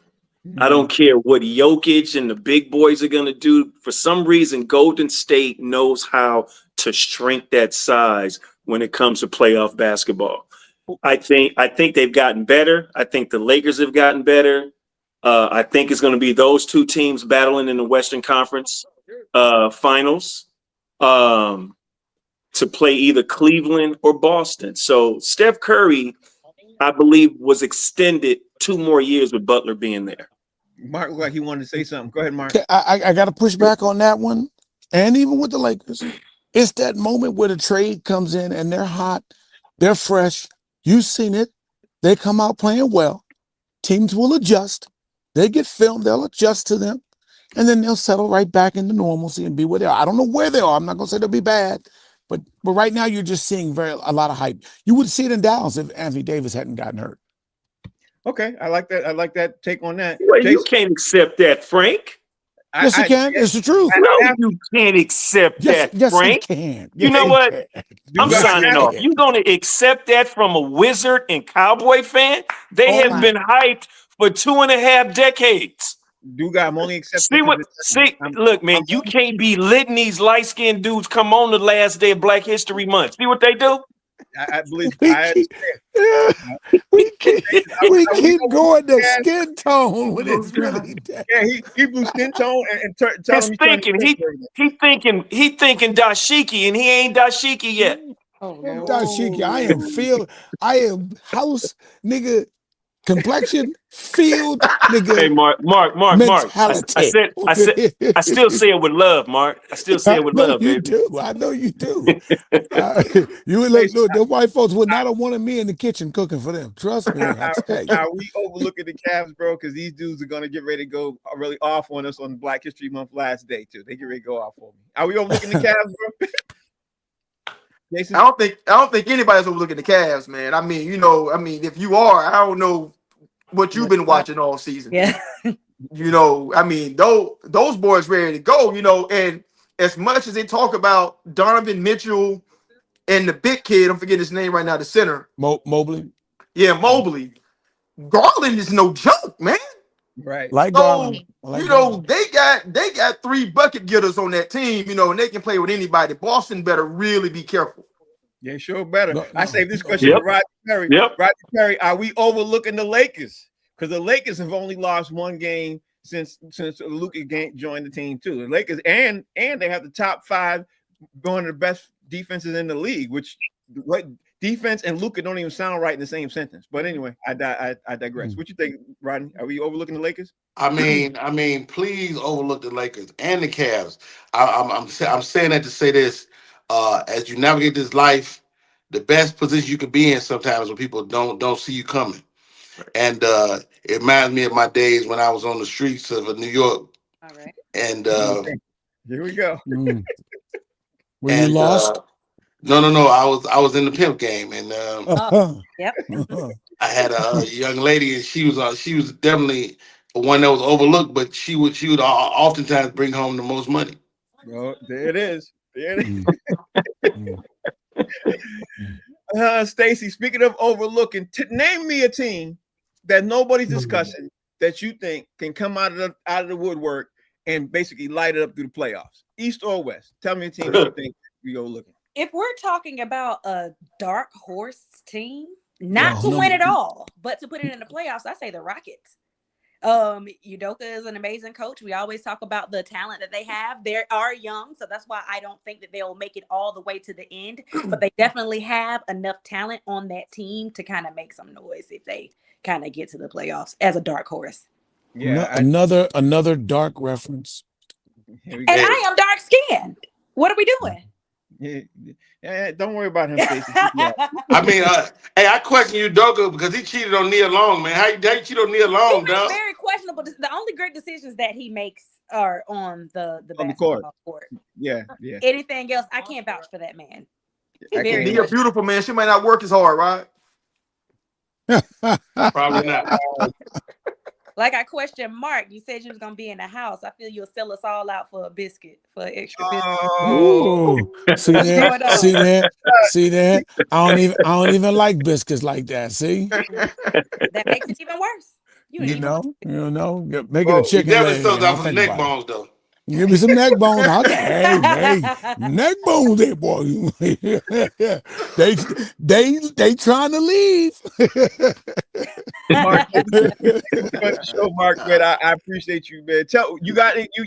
I don't care what Jokic and the big boys are going to do. For some reason, Golden State knows how to shrink that size when it comes to playoff basketball. I think they've gotten better. I think the Lakers have gotten better. I think it's going to be those two teams battling in the Western Conference finals to play either Cleveland or Boston. So Steph Curry, I believe, was extended 2 more years with Butler being there. Mark looked like he wanted to say something. Go ahead, Mark. I got to push back on that one. And even with the Lakers, it's that moment where the trade comes in and they're hot, they're fresh. You've seen it. They come out playing well. Teams will adjust. They get filmed, they'll adjust to them, and then they'll settle right back into normalcy and be where they are. I don't know where they are. I'm not gonna say they'll be bad, but right now you're just seeing a lot of hype. You would see it in Dallas if Anthony Davis hadn't gotten hurt. Okay, I like that. I like that take on that. Well, you Jason, can't accept that, Frank. Yes, he can. It's the truth. No, you can't accept that, Yes, he Frank. can. You know he what? can. I'm Yes, he signing off. can. You gonna accept that from a Wizard and Cowboy fan? They Oh have my. been hyped for 2.5 decades. Duga, I'm only accepting. See what? Look, man, you can't be letting these light-skinned dudes come on the last day of Black History Month. See what they do? I believe. We keep going to skin tone when it's really dead. Yeah, he blew skin tone and tell His him thinking, he thinking dashiki, and he ain't dashiki yet. Oh Lord. Dashiki, I am house nigga complexion field nigga. Hey, Mark. Mentality. I still say it with love, Mark. I still say it with love, baby. I know you do. You would look, the white folks would not have wanted me in the kitchen cooking for them. Trust me. I tell you. Are we overlooking the Cavs, bro? Because these dudes are gonna get ready to go really off on us on Black History Month last day too. They get ready to go off on me. Are we overlooking the Cavs, bro? Jason? I don't think anybody's overlooking the Cavs, man. I mean, if you are, I don't know what you've been watching all season. Yeah. Those boys ready to go, and as much as they talk about Donovan Mitchell and the big kid, I'm forgetting his name right now, the center. Mobley. Yeah, Mobley. Garland is no joke, man. Right. Like So, Garland. Garland. they got 3 bucket getters on that team, and they can play with anybody. Boston better really be careful. Yeah, sure better. No, I saved this question for Roger Perry. Roger Perry, are we overlooking the Lakers? Because the Lakers have only lost 1 game since Luka joined the team too. The Lakers and they have the top 5, one of the best defenses in the league. Which defense and Luka don't even sound right in the same sentence. But anyway, I digress. What you think, Rodney? Are we overlooking the Lakers? I mean, please overlook the Lakers and the Cavs. I'm saying that to say this. As you navigate this life, the best position you can be in sometimes when people don't see you coming. And it reminds me of my days when I was on the streets of New York. All right. And here we go. Were you lost? No. I was in the pimp game, and Yep. I had a young lady, and she was definitely one that was overlooked, but she would oftentimes bring home the most money. Well, there it is. Stacy, speaking of overlooking, name me a team that nobody's discussing that you think can come out of the woodwork and basically light it up through the playoffs, East or West. Tell me a team that you think we go looking. If we're talking about a dark horse team, not to win it all, but to put it in the playoffs, I say the Rockets. Udoka is an amazing coach. We always talk about the talent that they have. They are young, so that's why I don't think that they'll make it all the way to the end, but they definitely have enough talent on that team to kind of make some noise if they kind of get to the playoffs as a dark horse. Yeah, another dark reference. And I am dark skinned. What are we doing? Yeah, don't worry about him, Stacey. I mean, hey, I question Udoka because he cheated on Nia Long, man. How you cheat on Nia Long, dog? Very questionable. The only great decisions that he makes are on the basketball court. Yeah. Anything else, I can't vouch for that man. Nia beautiful, man. She might not work as hard, right? Probably not. Like I questioned Mark, you said you was gonna be in the house. I feel you'll sell us all out for a biscuit, for an extra biscuit. Ooh, see that? I don't even like biscuits like that. See, that makes it even worse. You know, making a chicken never leg. sold out for neck bones though. Give me some neck bones. Hey, neck bones there, boy. they trying to leave. Mark, show Mark, man. I appreciate you, man.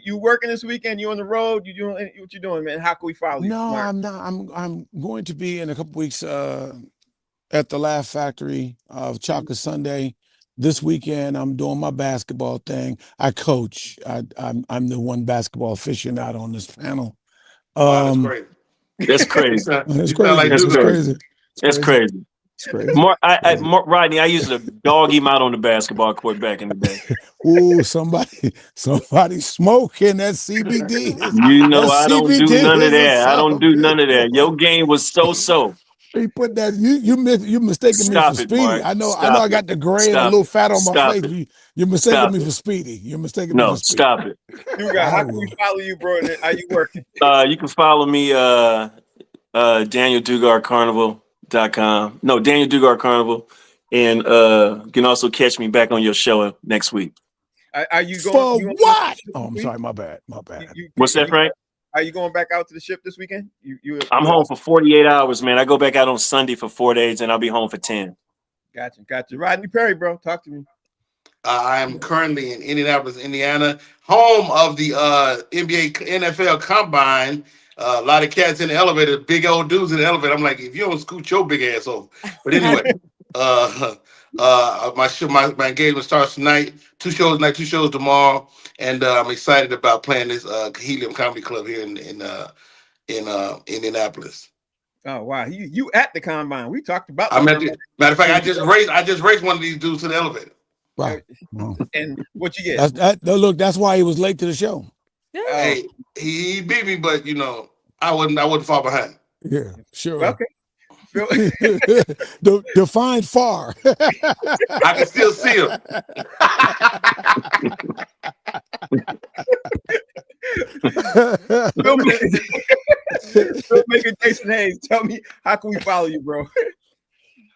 You working this weekend? You on the road? You doing what you doing, man? How can we follow you? No, Mark? I'm not. I'm going to be in a couple weeks at the Laugh Factory of Chocolate Sunday. This weekend, I'm doing my basketball thing. I coach. I'm the one basketball aficionado on this panel. That's crazy. That's crazy. It's crazy. That's crazy. It's crazy. Rodney, I used to dog him out on the basketball court back in the day. Ooh, somebody smoking that CBD. You know, That I don't do CBD none of is a that. I don't do something, none of that. boy. Your game was so. He put that you mistaken me for Stop it, Speedy. Mark. I know Stop I it. got the gray and a Stop little it. fat on my Stop face. it. You're mistaking Stop me it. for Speedy. You're mistaken me No, for Speedy. stop it. Dude, I how can will. we follow you, bro? And how you working? You can follow me, DanielDugarCarnival.com. No, Daniel Dugar Carnival. And you can also catch me back on your show next week. Are you going? For You on what? this Oh, I'm week? sorry. My bad. What's that, Frank? Are you going back out to the ship this weekend? I'm home for 48 hours, man. I go back out on Sunday for 4 days, and I'll be home for 10. Gotcha. Rodney Perry, bro, talk to me. I am currently in Indianapolis, Indiana, home of the NBA NFL Combine. A lot of cats in the elevator, big old dudes in the elevator. I'm like, if you don't scoot your big ass over. But anyway, my engagement starts tonight. 2 shows tonight, 2 shows tomorrow, and I'm excited about playing this Helium Comedy Club here in Indianapolis. Oh wow, you at the combine? We talked about. I'm at the matter of fact, I just raced one of these dudes to the elevator. Wow. And what you get? That's why he was late to the show. Hey, he beat me, but I wouldn't fall behind. Yeah, sure. Okay. Define far. I can still see him. Filmmaker Jason Hayes, tell me, how can we follow you, bro?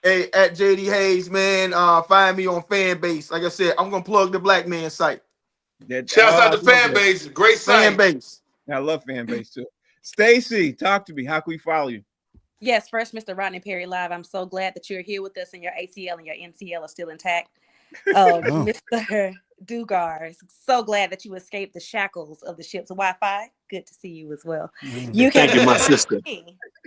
Hey, at JD Hayes, man. Find me on fan base. Like I said, I'm gonna plug the Black Man site. Shouts out to fan base. Great site. Fan base. I love fan base too. Stacy, talk to me. How can we follow you? Yes, first, Mr. Rodney Perry Live. I'm so glad that you're here with us and your ACL and your MCL are still intact. Mr. Dugar, so glad that you escaped the shackles of the ship's Wi-Fi. Good to see you as well. Thank you, my sister.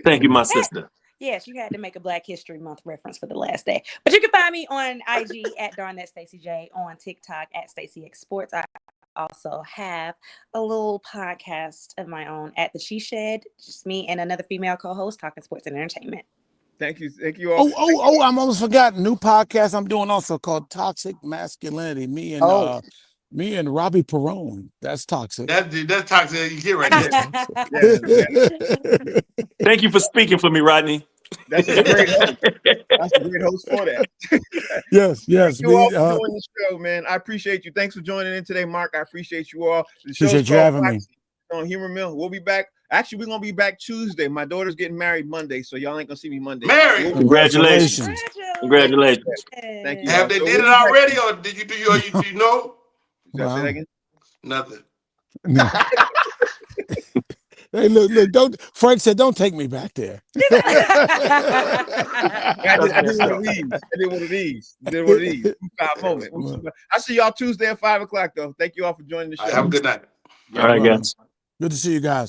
Thank you, my sister. Yes, you had to make a Black History Month reference for the last day. But you can find me on IG at @StacyJ, on TikTok at StacyXSports. I also have a little podcast of my own at the She Shed, just me and another female co-host talking sports and entertainment. Thank you all. Oh, I'm almost forgotten. New podcast I'm doing also called Toxic Masculinity. Me and Robbie Perone. That's toxic. That's toxic. You get right there. Thank you for speaking for me, Rodney. That's a great host. That's a great host for that. Yes. Thank you all for doing the show, man. I appreciate you. Thanks for joining in today, Mark. I appreciate you all. The show's appreciate you having me on Humor Mill. We'll be back. Actually, we're gonna be back Tuesday. My daughter's getting married Monday, so y'all ain't gonna see me Monday. Married. Congratulations. Thank you. Have they did it already, or did you do you know? Say that again? Nothing. No. Hey, look, don't. Frank said, "Don't take me back there." I did one of these. Moment. I see y'all Tuesday at 5 o'clock, though. Thank you all for joining the show. Have a good night. All right, guys. Good to see you guys.